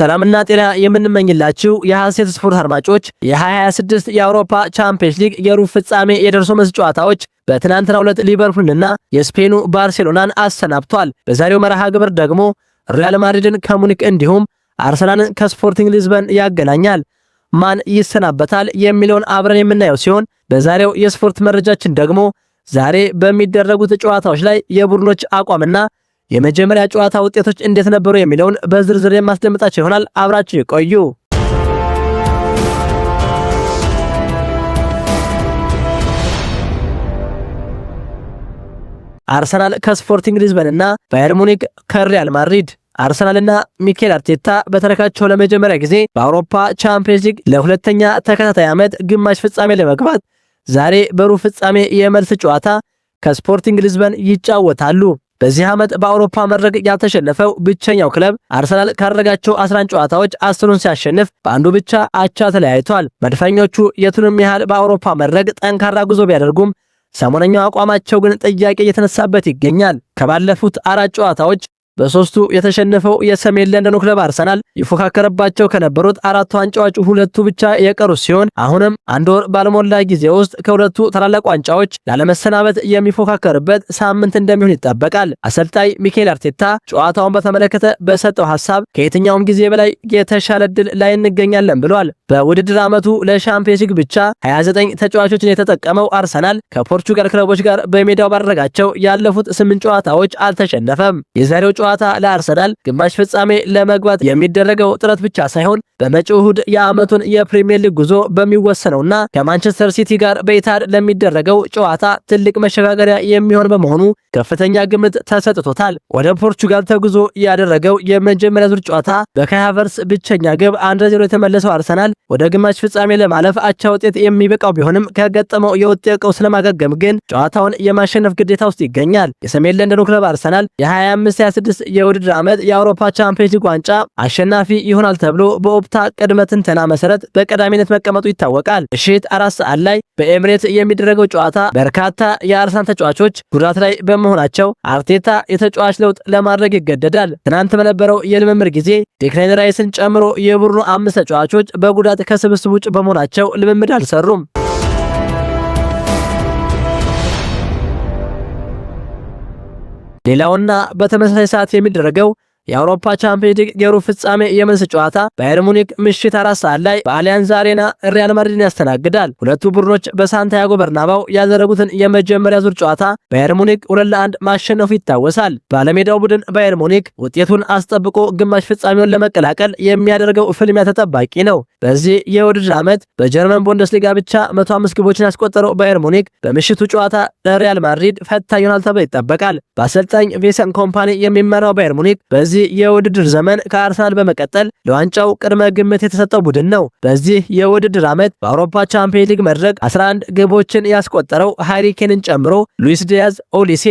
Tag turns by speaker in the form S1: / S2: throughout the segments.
S1: ሰላምና ጤና የምንመኝላችሁ የሐሴት ስፖርት አድማጮች የ2026 የአውሮፓ ቻምፒየንስ ሊግ የሩብ ፍጻሜ የደርሶ መልስ ጨዋታዎች በትናንትናው ዕለት ሊቨርፑልና የስፔኑ ባርሴሎናን አሰናብቷል። በዛሬው መርሃ ግብር ደግሞ ሪያል ማድሪድን ከሙኒክ እንዲሁም አርሰናልን ከስፖርቲንግ ሊዝበን ያገናኛል። ማን ይሰናበታል የሚለውን አብረን የምናየው ሲሆን በዛሬው የስፖርት መረጃችን ደግሞ ዛሬ በሚደረጉት ጨዋታዎች ላይ የቡድኖች አቋምና የመጀመሪያ ጨዋታ ውጤቶች እንዴት ነበሩ የሚለውን በዝርዝር የማስደምጣችሁ ይሆናል። አብራችሁ ቆዩ። አርሰናል ከስፖርቲንግ ሊዝበንና ባየር ሙኒክ ከሪያል ማድሪድ። አርሰናልና ሚኬል አርቴታ በተረካቸው ለመጀመሪያ ጊዜ በአውሮፓ ቻምፒየንስ ሊግ ለሁለተኛ ተከታታይ ዓመት ግማሽ ፍጻሜ ለመግባት ዛሬ በሩብ ፍጻሜ የመልስ ጨዋታ ከስፖርቲንግ ሊዝበን ይጫወታሉ። በዚህ ዓመት በአውሮፓ መድረክ ያልተሸነፈው ብቸኛው ክለብ አርሰናል ካደረጋቸው 11 ጨዋታዎች 10ን ሲያሸንፍ በአንዱ ብቻ አቻ ተለያይቷል። መድፈኞቹ የቱንም ያህል በአውሮፓ መድረክ ጠንካራ ጉዞ ቢያደርጉም ሰሞነኛው አቋማቸው ግን ጥያቄ እየተነሳበት ይገኛል። ከባለፉት 4 ጨዋታዎች በሶስቱ የተሸነፈው የሰሜን ለንደኑ ክለብ አርሰናል ይፎካከረባቸው ከነበሩት 4 ዋንጫዎች 2ቱ ብቻ የቀሩ ሲሆን አሁንም አንድ ወር ባልሞላ ጊዜ ውስጥ ከሁለቱ ታላላቅ ዋንጫዎች ላለመሰናበት የሚፎካከርበት ሳምንት እንደሚሆን ይጠበቃል። አሰልጣኝ ሚኬል አርቴታ ጨዋታውን በተመለከተ በሰጠው ሐሳብ ከየትኛውም ጊዜ በላይ የተሻለ ድል ላይ እንገኛለን ብሏል። በውድድር ዓመቱ ለሻምፒየንስ ሊግ ብቻ 29 ተጫዋቾችን የተጠቀመው አርሰናል ከፖርቹጋል ክለቦች ጋር በሜዳው ባደረጋቸው ያለፉት 8 ጨዋታዎች አልተሸነፈም። የዛሬው ጨዋታ ለአርሰናል ግማሽ ፍጻሜ ለመግባት የሚደረገው ጥረት ብቻ ሳይሆን በመጪው እሁድ የዓመቱን የፕሪሚየር ሊግ ጉዞ በሚወሰነውና ከማንቸስተር ሲቲ ጋር በኢታድ ለሚደረገው ጨዋታ ትልቅ መሸጋገሪያ የሚሆን በመሆኑ ከፍተኛ ግምት ተሰጥቶታል። ወደ ፖርቹጋል ተጉዞ ያደረገው የመጀመሪያ ዙር ጨዋታ በካይ ሃቨርትዝ ብቸኛ ግብ 1-0 የተመለሰው አርሰናል ወደ ግማሽ ፍጻሜ ለማለፍ አቻ ውጤት የሚበቃው ቢሆንም ከገጠመው የውጤት ቀውስ ለማገገም ግን ጨዋታውን የማሸነፍ ግዴታ ውስጥ ይገኛል። የሰሜን ለንደኑ ክለብ አርሰናል የ25-26 የውድድር ዓመት የአውሮፓ ቻምፒየንስ ሊግ ዋንጫ አሸናፊ ይሆናል ተብሎ በኦፕታ ቅድመ ትንተና መሰረት በቀዳሚነት መቀመጡ ይታወቃል። ምሽት 4 ሰዓት ላይ በኤምሬት የሚደረገው ጨዋታ በርካታ የአርሰናል ተጫዋቾች ጉዳት ላይ በመሆናቸው አርቴታ የተጫዋች ለውጥ ለማድረግ ይገደዳል። ትናንት በነበረው የልምምድ ጊዜ ዴክላን ራይስን ጨምሮ የቡድኑ 5 ተጫዋቾች በጉዳት ከስብስብ ውጭ በመሆናቸው ልምምድ አልሰሩም። ሌላውና በተመሳሳይ ሰዓት የሚደረገው የአውሮፓ ቻምፒየንስ ሊግ የሩብ ፍጻሜ የመልስ ጨዋታ ባየር ሙኒክ ምሽት 4 ሰዓት ላይ በአሊያንዝ አሬና ሪያል ማድሪድን ያስተናግዳል። ሁለቱ ቡድኖች በሳንቲያጎ በርናባው ያደረጉትን የመጀመሪያ ዙር ጨዋታ ባየር ሙኒክ 2-1 ማሸነፉ ይታወሳል። ባለሜዳው ቡድን ባየር ሙኒክ ውጤቱን አስጠብቆ ግማሽ ፍጻሜውን ለመቀላቀል የሚያደርገው ፍልሚያ ተጠባቂ ነው። በዚህ የውድድር ዓመት በጀርመን ቡንደስሊጋ ብቻ 105 ግቦችን ያስቆጠረው ባየር ሙኒክ በምሽቱ ጨዋታ ለሪያል ማድሪድ ፈታኝ ይሆናል ተብሎ ይጠበቃል። በአሰልጣኝ ቪንሰንት ኮምፓኒ የሚመራው ባየር ሙኒክ በዚህ የውድድር ዘመን ከአርሰናል በመቀጠል ለዋንጫው ቅድመ ግምት የተሰጠው ቡድን ነው። በዚህ የውድድር ዓመት በአውሮፓ ቻምፒየንስ ሊግ መድረክ 11 ግቦችን ያስቆጠረው ሃሪ ኬንን ጨምሮ ሉዊስ ዲያዝ፣ ኦሊሴ፣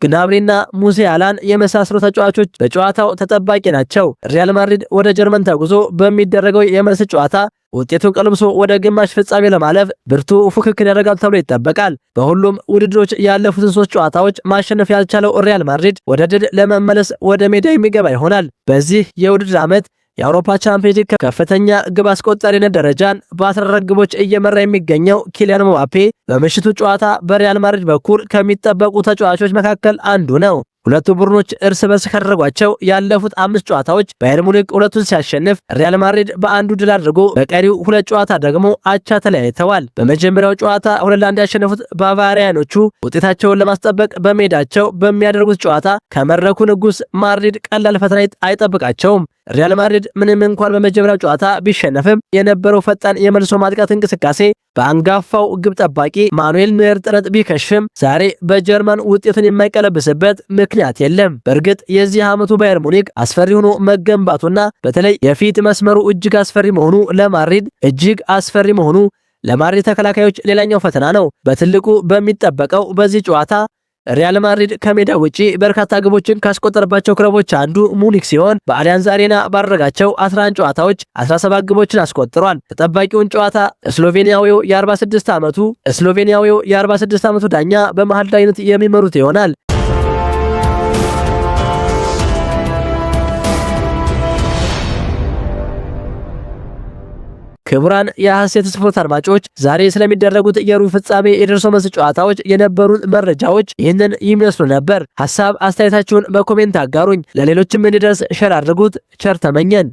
S1: ግናብሪና ሙሲያላን የመሳሰሉ ተጫዋቾች በጨዋታው ተጠባቂ ናቸው። ሪያል ማድሪድ ወደ ጀርመን ተጉዞ በሚደረገው የመልስ ጨዋታ ውጤቱን ቀልብሶ ወደ ግማሽ ፍጻሜ ለማለፍ ብርቱ ፉክክር ያደርጋል ተብሎ ይጠበቃል። በሁሉም ውድድሮች ያለፉትን 3 ጨዋታዎች ማሸነፍ ያልቻለው ሪያል ማድሪድ ወደ ድል ለመመለስ ወደ ሜዳ የሚገባ ይሆናል። በዚህ የውድድር ዓመት የአውሮፓ ቻምፒየንስ ሊግ ከፍተኛ ግብ አስቆጣሪነት ደረጃን በ14 ግቦች እየመራ የሚገኘው ኪሊያን ምባፔ በምሽቱ ጨዋታ በሪያል ማድሪድ በኩል ከሚጠበቁ ተጫዋቾች መካከል አንዱ ነው። ሁለቱ ቡድኖች እርስ በርስ ካደረጓቸው ያለፉት 5 ጨዋታዎች ባየር ሙኒክ 2ቱን ሲያሸንፍ ሪያል ማድሪድ በአንዱ ድል አድርጎ በቀሪው 2 ጨዋታ ደግሞ አቻ ተለያይተዋል። በመጀመሪያው ጨዋታ 2-1 ያሸነፉት ባቫሪያኖቹ ውጤታቸውን ለማስጠበቅ በሜዳቸው በሚያደርጉት ጨዋታ ከመድረኩ ንጉስ ማድሪድ ቀላል ፈተና አይጠብቃቸውም። ሪያል ማድሪድ ምንም እንኳን በመጀመሪያው ጨዋታ ቢሸነፍም የነበረው ፈጣን የመልሶ ማጥቃት እንቅስቃሴ በአንጋፋው ግብ ጠባቂ ማኑኤል ኖየር ጥረት ቢከሽፍም ዛሬ በጀርመን ውጤቱን የማይቀለብስበት ምክንያት የለም። በእርግጥ የዚህ ዓመቱ ባየር ሙኒክ አስፈሪ ሆኖ መገንባቱና በተለይ የፊት መስመሩ እጅግ አስፈሪ መሆኑ ለማድሪድ ተከላካዮች ሌላኛው ፈተና ነው። በትልቁ በሚጠበቀው በዚህ ጨዋታ ሪያል ማድሪድ ከሜዳ ውጪ በርካታ ግቦችን ካስቆጠረባቸው ክለቦች አንዱ ሙኒክ ሲሆን በአሊያንዝ አሬና ባደረጋቸው 11 ጨዋታዎች 17 ግቦችን አስቆጥሯል። ተጠባቂውን ጨዋታ ስሎቬኒያዊው የ46 ዓመቱ ዳኛ በመሃል ዳኝነት የሚመሩት ይሆናል። ክቡራን የሐሴት ስፖርት አድማጮች ዛሬ ስለሚደረጉት የሩብ ፍጻሜ የደርሶ መልስ ጨዋታዎች የነበሩን መረጃዎች ይህንን ይመስሉ ነበር። ሐሳብ አስተያየታችሁን በኮሜንት አጋሩኝ። ለሌሎችም እንዲደርስ ሸር አድርጉት። ቸር ተመኘን።